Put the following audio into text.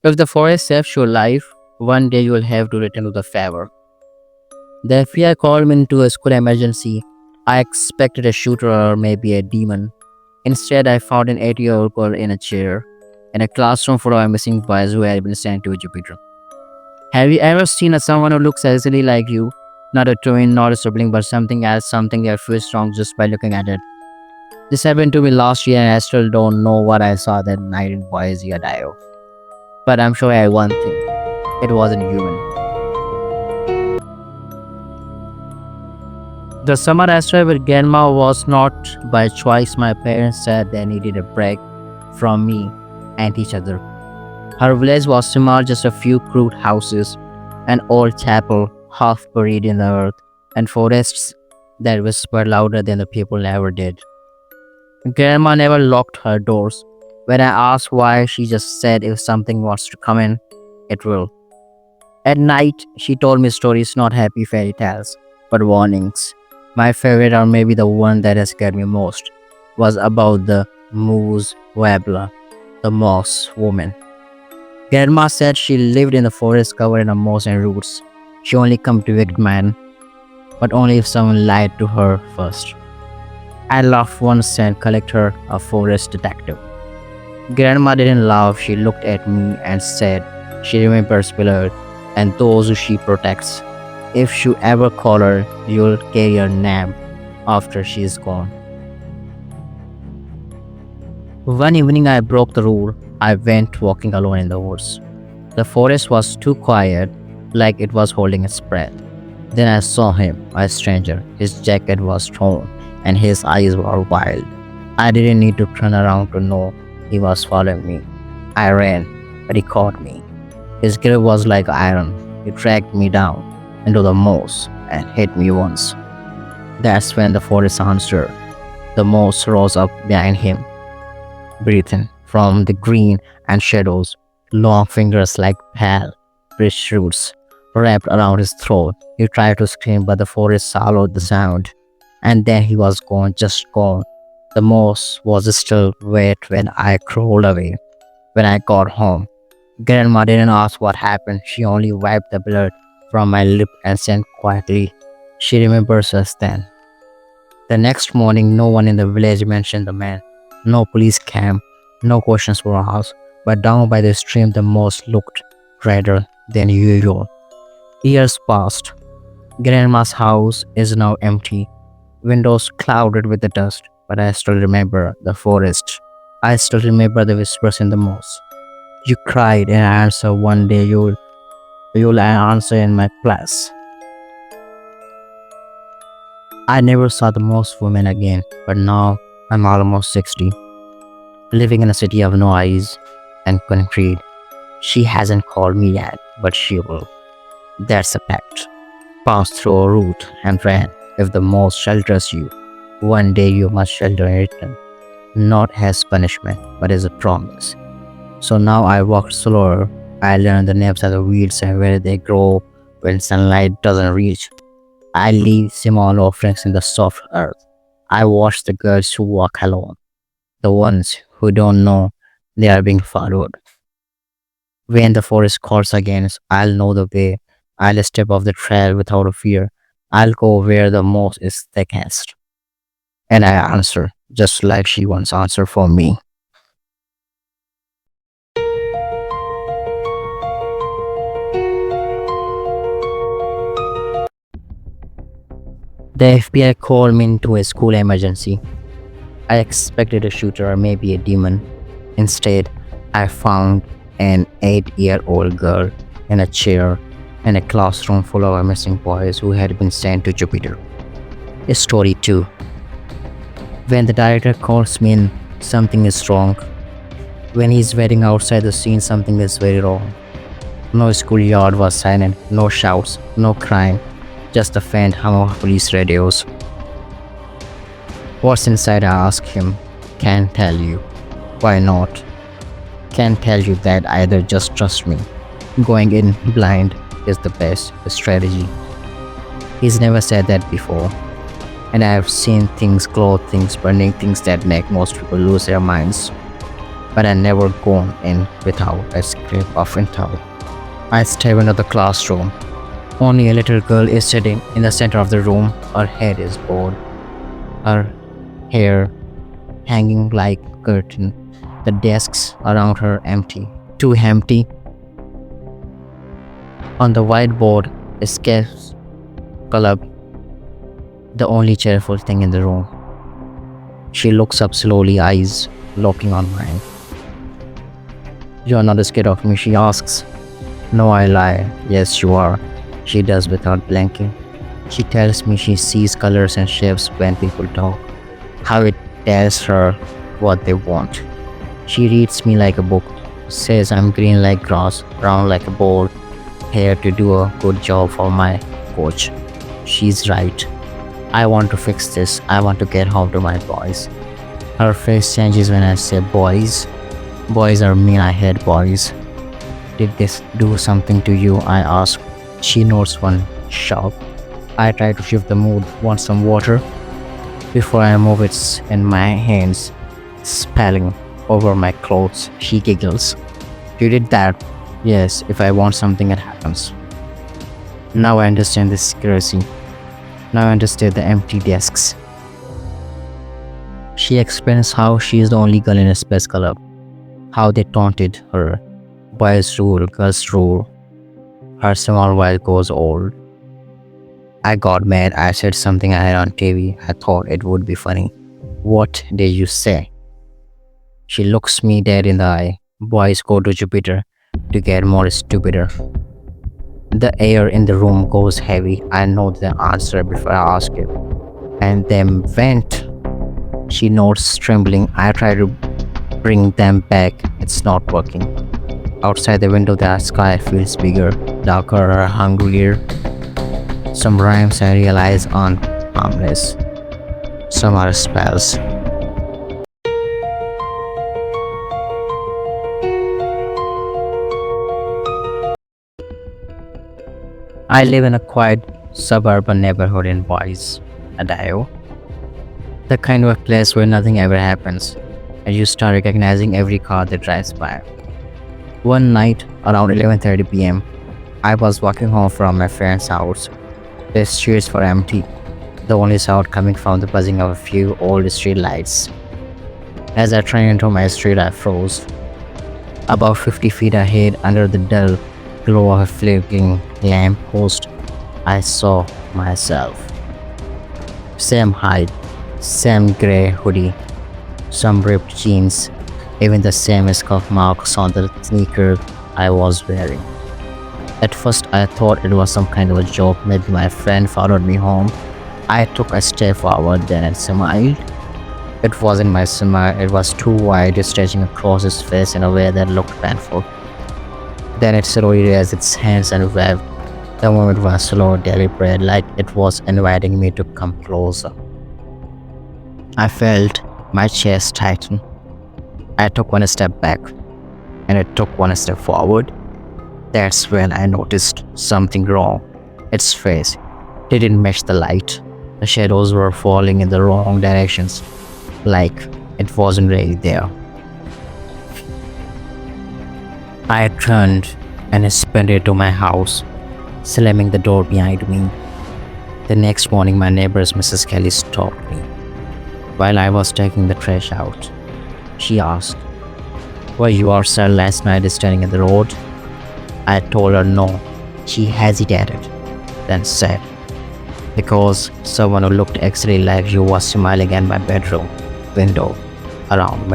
If the forest saves your life, one day you will have to return to the favor. The FBI called me into a school emergency. I expected a shooter or maybe a demon. Instead, I found an 8-year-old girl in a chair in a classroom full of missing boys who had been sent to Jupiter. Have you ever seen someone who looks exactly like you? Not a twin, not a sibling, but something else, something that feels strong just by looking at it. This happened to me last year and I still don't know what I saw that night in Boise, Idaho. But I'm sure I had one thing. It wasn't human. The summer I stayed with grandma was not by choice. My parents said they needed a break from me and each other. Her village was small, just a few crude houses, an old chapel half buried in the earth, and forests that whispered louder than the people ever did. Grandma never locked her doors. When I asked why, she just said if something wants to come in, it will. At night, she told me stories, not happy fairy tales, but warnings. My favorite, or maybe the one that has scared me most, was about the moose wabbler, the moss woman. Grandma said she lived in the forest covered in moss and roots. She only come to evict man, but only if someone lied to her first. I laughed once and collected her a forest detective. Grandma didn't laugh, she looked at me and said she remembers Willard and those who she protects. If you ever call her, you'll carry her name after she is gone. One evening I broke the rule. I went walking alone in the woods. The forest was too quiet, like it was holding its breath. Then I saw him, a stranger. His jacket was torn and his eyes were wild. I didn't need to turn around to know he was following me. I ran, but he caught me. His grip was like iron. He dragged me down into the moss and hit me once. That's when the forest answered. The moss rose up behind him, breathing from the green and shadows. Long fingers like pale, rich roots wrapped around his throat. He tried to scream, but the forest swallowed the sound. And then he was gone, just gone. The moss was still wet when I crawled away. When I got home, Grandma didn't ask what happened. She only wiped the blood from my lip and said quietly, she remembers us then. The next morning, no one in the village mentioned the man. No police came, no questions were asked, but down by the stream the moss looked redder than usual. Years passed. Grandma's house is now empty, windows clouded with the dust, but I still remember the forest. I still remember the whispers in the moss. You cried and I answered one day you'll answer in my class. I never saw the moss woman again, but now I'm almost 60, living in a city of noise and concrete. She hasn't called me yet, but she will. That's a pact. Pass through a root and ran. If the moss shelters you, one day you must shelter in return, not as punishment, but as a promise. So now I walk slower. I learn the names of the weeds and where they grow when sunlight doesn't reach. I leave small offerings in the soft earth. I watch the girls who walk alone, the ones who don't know they are being followed. When the forest calls again, I'll know the way. I'll step off the trail without a fear. I'll go where the moss is thickest. And I answer, just like she once answered for me. The FBI called me into a school emergency. I expected a shooter or maybe a demon. Instead, I found an 8-year-old girl in a chair in a classroom full of missing boys who had been sent to Jupiter. Story 2. When the director calls me in, something is wrong. When he's waiting outside the scene, something is very wrong. No schoolyard was silent, no shouts, no crime, just the faint hum of police radios. What's inside? I ask him. Can't tell you. Why not? Can't tell you that either, just trust me. Going in blind is the best strategy. He's never said that before. And I have seen things, glow things, burning things that make most people lose their minds. but I never gone in without a scrape of internal. I step into the classroom. Only a little girl is sitting in the center of the room. Her head is bowed, her hair hanging like curtain. The desks around her empty, too empty. On the whiteboard, a sketch club, the only cheerful thing in the room. She looks up slowly, eyes locking on mine. "You're not scared of me?" she asks. "No, I lie. Yes, you are," she does without blinking. She tells me she sees colors and shapes when people talk, how it tells her what they want. She reads me like a book, says I'm green like grass, brown like a board, here to do a good job for my coach. She's right. I want to fix this. I want to get home to my boys. Her face changes when I say boys. Boys are mean. I hate boys. "Did this do something to you?" I ask. She nods one sharp. I try to shift the mood. "Want some water?" Before I move, it's in my hands, spilling over my clothes. She giggles. "You did that?" "Yes, if I want something, it happens." Now I understand this secrecy. Now I understand the empty desks. She explains how she is the only girl in a space club, how they taunted her. Boys rule, girls rule. Her small wife goes old. I got mad. I said something I had on TV. I thought it would be funny. "What did you say?" She looks me dead in the eye. "Boys go to Jupiter to get more stupider." The air in the room goes heavy. I know the answer before I ask it. "And them went." She nods, trembling. I try to bring them back. It's not working. Outside the window, the sky feels bigger, darker, hungrier. Some rhymes I realize aren't harmless. Some are spells. I live in a quiet suburban neighborhood in Boise, Idaho. The kind of place where nothing ever happens, and you start recognizing every car that drives by. One night, around 11:30 p.m., I was walking home from my friend's house. The streets were empty, the only sound coming from the buzzing of a few old street lights. As I turned into my street, I froze. About 50 feet ahead, under the dull glow of a flickering lamp post, I saw myself. Same height, same grey hoodie, some ripped jeans, even the same scuff marks on the sneaker I was wearing. At first, I thought it was some kind of a joke. Maybe my friend followed me home. I took a step forward, then I smiled. It wasn't my smile, it was too wide, stretching across his face in a way that looked painful. Then it slowly raised its hands and waved. The moment was slow, deliberate, like it was inviting me to come closer. I felt my chest tighten. I took one step back, and it took one step forward. That's when I noticed something wrong. Its face didn't match the light. The shadows were falling in the wrong directions, like it wasn't really there. I turned and sprinted to my house, slamming the door behind me. The next morning, my neighbor's Mrs. Kelly stopped me while I was taking the trash out. She asked, "Were you outside last night standing in the road?" I told her no. She hesitated, then said, "Because someone who looked exactly like you was smiling at my bedroom window around